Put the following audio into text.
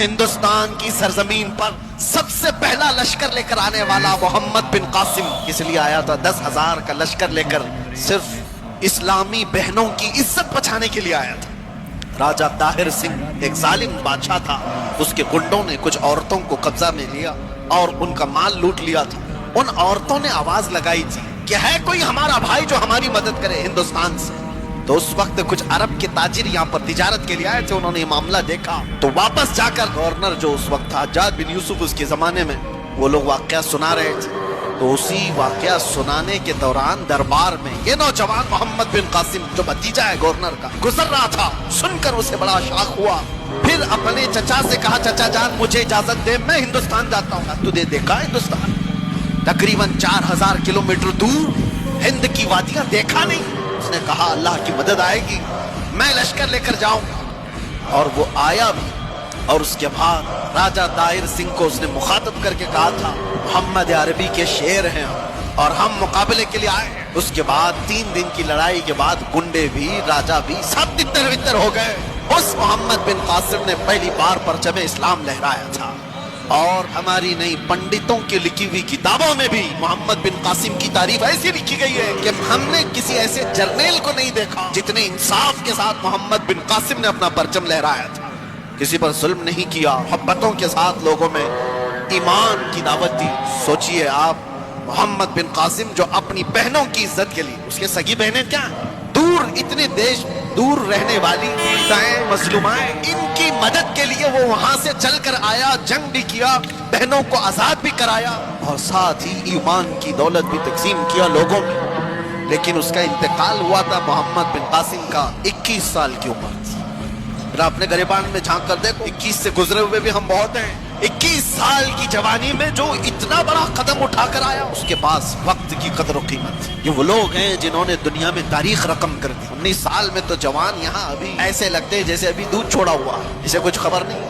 ہندوستان کی سرزمین پر سب سے پہلا لشکر لے کر آنے والا محمد بن قاسم اس لیے آیا تھا 10,000 کا لشکر لے کر، صرف اسلامی بہنوں کی عزت بچانے کے لیے آیا تھا۔ راجہ طاہر سنگھ ایک ظالم بادشاہ تھا، اس کے گنڈوں نے کچھ عورتوں کو قبضہ میں لیا اور ان کا مال لوٹ لیا تھا۔ ان عورتوں نے آواز لگائی تھی کہ ہے کوئی ہمارا بھائی جو ہماری مدد کرے ہندوستان سے۔ تو اس وقت کچھ عرب کے تاجر یہاں پر تجارت کے لیے آئے تھے، انہوں نے یہ معاملہ دیکھا تو واپس جا کر گورنر جو اس وقت تھا حجاج بن یوسف اس کے زمانے میں، وہ لوگ واقعہ سنا رہے تھے، تو اسی واقعہ سنانے کے دوران دربار میں یہ نوجوان محمد بن قاسم جو بھتیجا ہے گورنر کا گزر رہا تھا، سن کر اسے بڑا شاق ہوا۔ پھر اپنے چچا سے کہا چچا جان مجھے اجازت دے، میں ہندوستان جاتا ہوں۔ تجھے دیکھا ہندوستان تقریباً 4,000 کلومیٹر دور، ہند کی وادیاں دیکھا نہیں؟ اس نے کہا اللہ کی مدد آئے گی، میں لشکر لے کر جاؤں گا، اور وہ آیا بھی۔ اور اس کے بعد راجہ طاہر سنگھ کو اس نے مخاطب کر کے کہا تھا محمد عربی کے شیر ہیں اور ہم مقابلے کے لیے آئے ہیں۔ اس کے بعد 3 دن کی لڑائی کے بعد گنڈے بھی راجہ بھی سب تتر بتر ہو گئے۔ اس محمد بن قاسم نے پہلی بار پرچم اسلام لہرایا تھا، اور ہماری نئی پنڈتوں کی لکھی ہوئی کتابوں میں بھی محمد بن قاسم کی تعریف ایسی لکھی گئی ہے کہ ہم نے کسی ایسے جرنیل کو نہیں دیکھا جتنے انصاف کے ساتھ محمد بن قاسم نے اپنا پرچم لہرایا تھا، کسی پر ظلم نہیں کیا، محبتوں کے ساتھ لوگوں میں ایمان کی دعوت دی۔ سوچئے آپ محمد بن قاسم جو اپنی بہنوں کی عزت کے لیے، اس کے سگی بہنیں کیا ہیں، دور اتنے دیش دور رہنے والی دائیں مظلومائیں، ان کی مدد کے لیے وہ وہاں سے چل کر آیا، جنگ بھی کیا، بہنوں کو آزاد بھی کرایا، اور ساتھ ہی ایمان کی دولت بھی تقسیم کیا لوگوں میں۔ لیکن اس کا انتقال ہوا تھا محمد بن قاسم کا 21 سال کی عمر تھی۔ پھر آپ نے گریبان میں جھانک کر دیکھو، 21 سے گزرے ہوئے بھی ہم بہت ہیں، 21 سال کی جوانی میں جو اتنا بڑا قدم اٹھا کر آیا، اس کے پاس وقت کی قدر و قیمت۔ یہ وہ لوگ ہیں جنہوں نے دنیا میں تاریخ رقم کر دی۔ 19 سال میں تو جوان یہاں ابھی ایسے لگتے جیسے ابھی دودھ چھوڑا ہوا ہے، اسے کچھ خبر نہیں۔